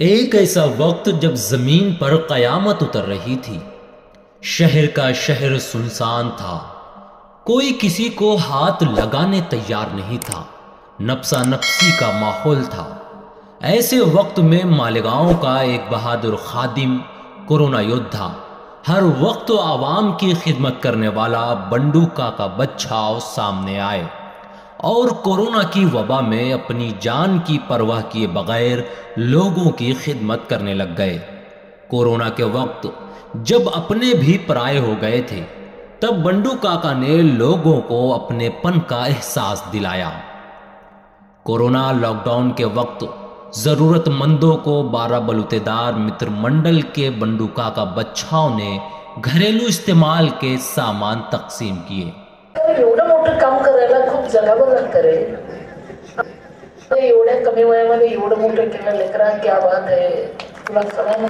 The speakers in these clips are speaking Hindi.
एक ऐसा वक्त जब जमीन पर कयामत उतर रही थी। शहर का शहर सुनसान था। कोई किसी को हाथ लगाने तैयार नहीं था। नफसा नफसी का माहौल था। ऐसे वक्त में मालेगांव का एक बहादुर खादिम, कोरोना योद्धा, हर वक्त आवाम की खिदमत करने वाला बंडू काका बच्छाव सामने आए और कोरोना की वबा में अपनी जान की परवाह किए बगैर लोगों की खिदमत करने लग गए। कोरोना के वक्त जब अपने भी पराये हो गए थे, तब बंडू काका ने लोगों को अपनेपन का एहसास दिलाया। कोरोना लॉकडाउन के वक्त जरूरतमंदों को 12 बलूतेदार मित्र मंडल के बंडू काका बच्छाव ने घरेलू इस्तेमाल के सामान तकसीम किए। एवढं मोठं काम करायला खूप जगावं लागतं रे। एवढ्या कमी वयामध्ये एवढं मोठं केलं लेकरा, क्या बात है। तुला सगळ्यांना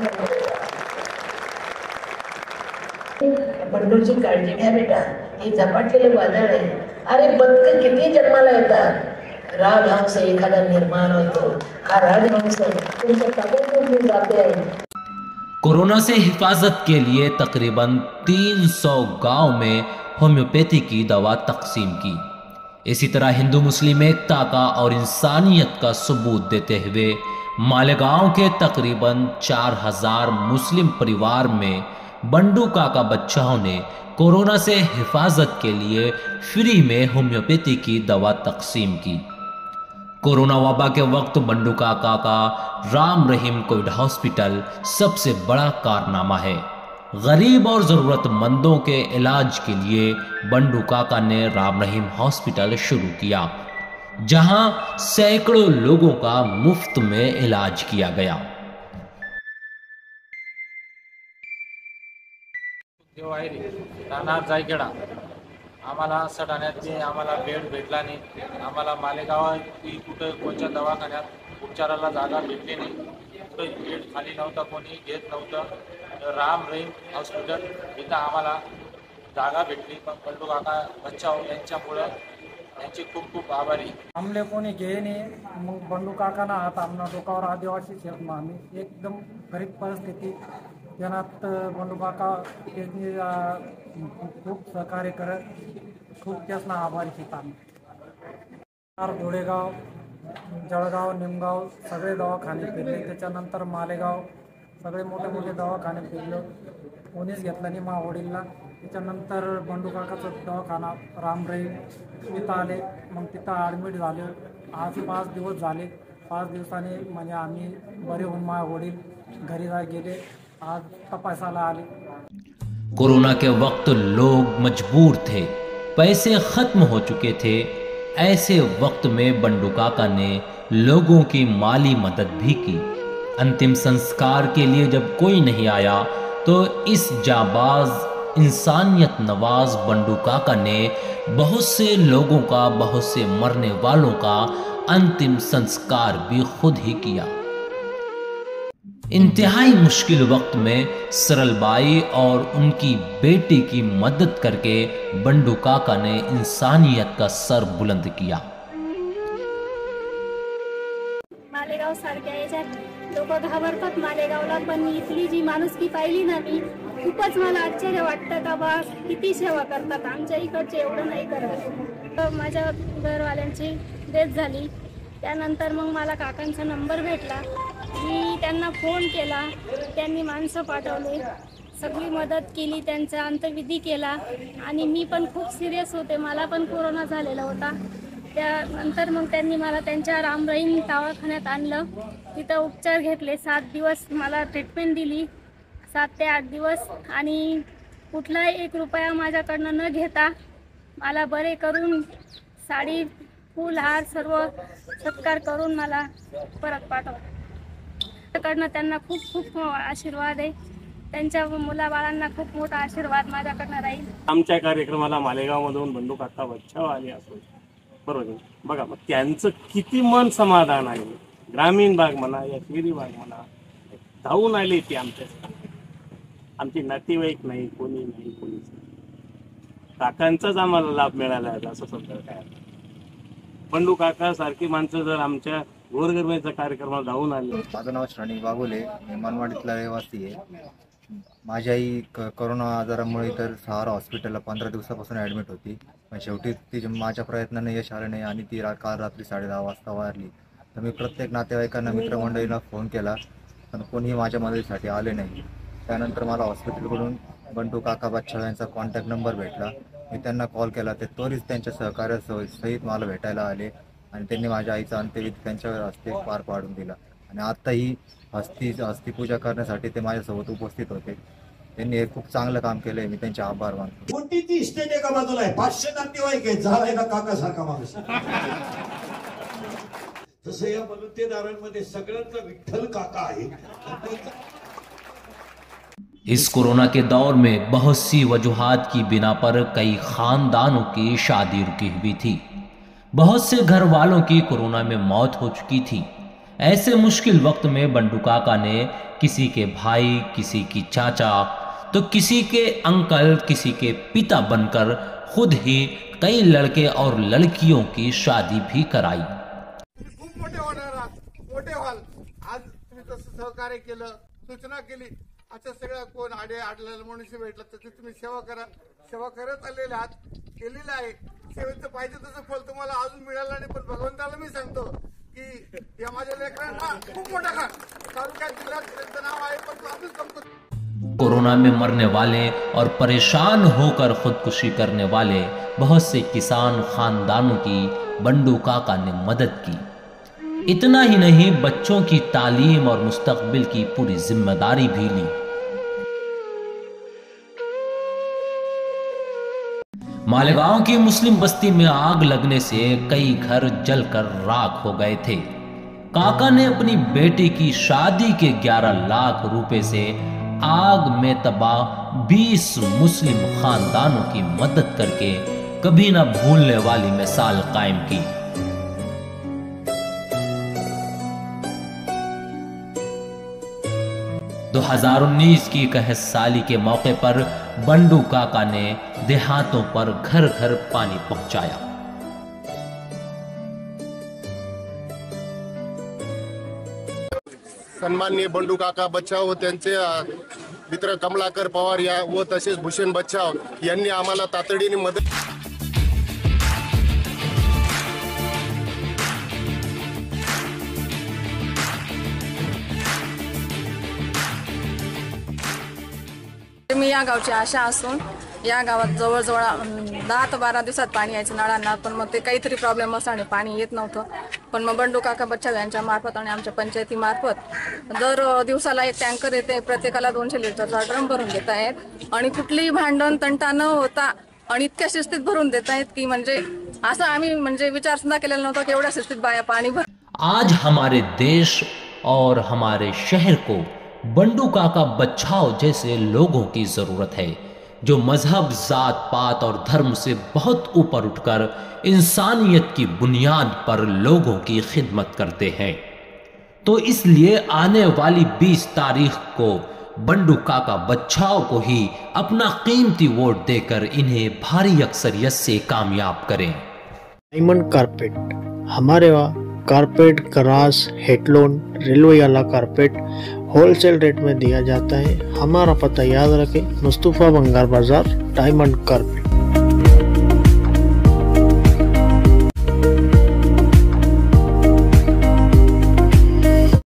बंडूची काळजी घ्या बेटा, हे झपाटलेलं वादळ आहे। अरे बदक किती जन्माला येतात, राजहंस एखादा निर्माण होतो, हा राजहंस तुमच्या ताब्यातून जाते आहे। कोरोना से हिफाजत के लिए तकरीबन 300 गांव में होम्योपैथी की दवा तकसीम की। इसी तरह हिंदू मुस्लिम एकता का और इंसानियत का सबूत देते हुए मालेगांव के तकरीबन 4000 मुस्लिम परिवार में बंडू काका बच्छाव ने कोरोना से हिफाजत के लिए फ्री में होम्योपैथी की दवा तकसीम की। कोरोना वबा के वक्त बंडू काका का राम रहीम कोविड हॉस्पिटल सबसे बड़ा कारनामा है। गरीब और ज़रूरतमंदों के इलाज के लिए बंडू काका ने राम रहीम हॉस्पिटल शुरू किया, जहां सैकड़ों लोगों का मुफ्त में इलाज किया गया। आम्हाला 60 आण्यात आम्हाला बेड भेटला नाही। आम्हाला मालेगाव कुठं कोणत्या दवाखान्यात उपचाराला जागा भेटली नाही। कुठं बेड खाली नव्हता, कोणी घेत नव्हतं। राम रहीम हॉस्पिटल इथं आम्हाला जागा भेटली। पण बंडू काका बच्छाव यांच्यामुळं यांची खूप खूप आभारी। आमले कोणी घे नाही, मग बंडू काकाना हात आमना डोकावर आदिवासी क्षेत्र आम्ही एकदम गरीब परिस्थिती त्यानात बंडू काका त्यांनी खूप सहकार्य करत, खूप त्यासना आभारी आहेत आम्ही। घोडेगाव, जळगाव, निमगाव सगळे दवाखाने फिरले, त्याच्यानंतर मालेगाव सगळे मोठे मोठे दवाखाने फिरलो, कोणीच घेतलं नाही मा वडीलला। त्याच्यानंतर बंडू काकाचं दवाखाना राम रहीम तिथं आले, मग तिथं ॲडमिट झाले। आज 5 दिवस झाले। 5 दिवसांनी म्हणजे आम्ही बरे होऊन मा वडील घरी गेले, आज तपासाला आले। कोरोना के वक्त लोग मजबूर थे, पैसे खत्म हो चुके थे। ऐसे वक्त में बंडू काका ने लोगों की माली मदद भी की। अंतिम संस्कार के लिए जब कोई नहीं आया, तो इस जाबाज इंसानियत नवाज बंडू काका ने बहुत से लोगों का, बहुत से मरने वालों का अंतिम संस्कार भी खुद ही किया। इंतहाई मुश्किल वक्त में सरलबाई और उनकी बेटी की मदद करके बंडू काका ने इंसानियत का सर बुलंद किया। मालेगाव सारख्या याच्यात लोक घाबरतात मालेगावला, पण इथली जी माणुसकी पाहिली ना मी, खूपच मला आश्चर्य वाटतं का बा किती सेवा करतात। आमच्या इकडचे एवढं नाही करत। माझ्या घरवाल्यांची डेथ झाली, त्यानंतर मग मला काकांचा नंबर भेटला। मी त्यांना फोन केला, त्यांनी माणसं पाठवले, सगळी मदत केली, त्यांचा अंत्यविधी केला। आणि मी पण खूप सिरियस होते, मला पण कोरोना झालेला होता। त्यानंतर मग त्यांनी मला त्यांच्या राम रहीम दवाखान्यात आणलं, तिथं उपचार घेतले। 7 दिवस मला ट्रीटमेंट दिली, 7 ते 8 दिवस, आणि कुठलाही 1 रुपया माझ्याकडनं न घेता मला बरे करून साडी, फूल, हार सर्व सत्कार करून मला परत पाठवलं। त्याकडनं त्यांना खूप खूप आशीर्वाद आहे। त्यांच्या मुलाबाळांना खूप मोठा आशीर्वाद माझ्याकडनं राहील। आमच्या कार्यक्रमाला मालेगावमधून बंडू काका बच्छाव आले असो, बरोबर बघा, मग त्यांचं किती मन समाधान आहे। ग्रामीण भाग म्हणा या शहरी भाग म्हणा, धावून आले ते आमचे नातेवाईक नाही, कोणी नाही, कोणीच नाही। काकांचाच आम्हाला लाभ मिळाला आहे असं समजा काय। बंडू काका सारखी माणसं जर आमच्या गोरगरिबांच्या कार्यक्रमाला धावून आले. माझं नाव श्रवणिक बागुले, मी मनवाडीतला रहिवासी आहे. माझी आई करोना आजारामुळे इतर सहारा हॉस्पिटलला 15 दिवसापासून ॲडमिट होती. पण शेवटी ती माझ्या प्रयत्नाने यश आलं नाही आणि ती काल रात्री 10:30 वाजता वारली. तर मी प्रत्येक नातेवाईकांना, मित्रमंडळींना फोन केला, पण कोणीही माझ्या मदतीसाठी आले नाही. त्यानंतर मला हॉस्पिटलकडून बंडू काका बच्छाव यांचा कॉन्टॅक्ट नंबर भेटला. मी त्यांना कॉल केला. ते त्वरित त्यांच्या सहकार्यासहित मला भेटायला आले आणि त्यांनी माझ्या आईचा अंत्यविधी त्यांच्या हस्ते पार पाडून दिला. आणि आत्ताही हस्तीपूजा करण्यासाठी ते माझ्यासोबत उपस्थित होते. त्यांनी हे खूप चांगलं काम केलंय. मी त्यांचे आभार मानतो. मोठी ती इस्टेट एका बाजूला आहे, 500 नातेवाईक आहे, झाला एका काकासारखा माणूस. तसं या बलुतेदारांमध्ये सगळ्यांचा विठ्ठल काका आहे. इस कोरोना के दौर में बहुत सी वजूहात की बिना पर कई खानदानों की शादी रुकी हुई थी। बहुत से घर वालों की कोरोना में मौत हो चुकी थी। ऐसे मुश्किल वक्त में बंडू काका ने किसी के भाई, किसी की चाचा, तो किसी के अंकल, किसी के पिता बनकर खुद ही कई लड़के और लड़कियों की शादी भी कराई। खूप मोठे होणार, मोठे व्हाल. आज तुम्ही तसं सहकार्य केलं, सूचना केली. आता सगळं कोण आडलेला मनुष्य भेटला तर तुम्ही सेवा करा. सेवा करत आलेले आहात, केलेलं आहे. सेवेचं पाहिजे तसं फळ तुम्हाला अजून मिळालं नाही. पण भगवंताला मी सांगतो की या माझ्या लेकरांना खूप मोठा का तालुक्यात जिल्ह्यात त्यांचं नाव आहे, पण अजून कमतो. कोरोना में मरने वाले और परेशान होकर खुदकुशी करने वाले बहुत से किसान खानदानों की बंडू काका ने मदद की। इतना ही नहीं, बच्चों की तालीम और मुस्तकबिल की पूरी जिम्मेदारी भी ली। मालेगांव की मुस्लिम बस्ती में आग लगने से कई घर जलकर राख हो गए थे। काका ने अपनी बेटी की शादी के 11 लाख रुपए से आग में तबाह 20 मुस्लिम खानदानों की मदद करके कभी न भूलने वाली मिसाल कायम की। 2019 की कहसाली के मौके पर बंडू काका ने देहातों पर घर घर पानी पहुंचाया। सन्माननीय बंडू काका बच्छाव व त्यांचे मित्र कमलाकर पवार या व तसेच भूषण बच्छाव यांनी आम्हाला तातडीने मदत मी या गावची आशा असून या गावात जवळजवळ 10 ते 12 दिवसात पाणी यायचं नळांना, पण मग ते काहीतरी प्रॉब्लेम असल्याने पाणी येत नव्हतं. पण मग बंडू काका बच्छाव यांच्या मार्फत आणि आमच्या पंचायती मार्फत दर दिवसाला एक टँकर येते, प्रत्येकाला 200 लिटरचा ड्रम भरून देत आहेत आणि कुठलीही भांडण तंटा न होता आणि इतक्या शिस्तीत भरून देत आहेत की म्हणजे असं आम्ही म्हणजे विचार सुद्धा केलेला नव्हता की एवढ्या शिस्तीत बाया पाणी भर। आज हमारे देश और हमारे शहर को बंडू काका बच्छाव जैसे लोगों की जरूरत है, जो मजहब, जात पात और धर्म से बहुत ऊपर उठकर इंसानियत की बुनियाद पर लोगों की खिदमत करते हैं। तो इसलिए आने वाली 20 तारीख को बंडू काका बच्छाव को ही अपना कीमती वोट देकर इन्हें भारी अक्सरियत से कामयाब करें। डायमंड कारपेट, हमारे वहाँ कारपेट, ग्रास, हेडलोन, रेलवे वाला कारपेट होलसेल रेट में दिया जाता है। हमारा पता याद रखें, मुस्तफा बंगार बाजार, डायमंड कारपेट।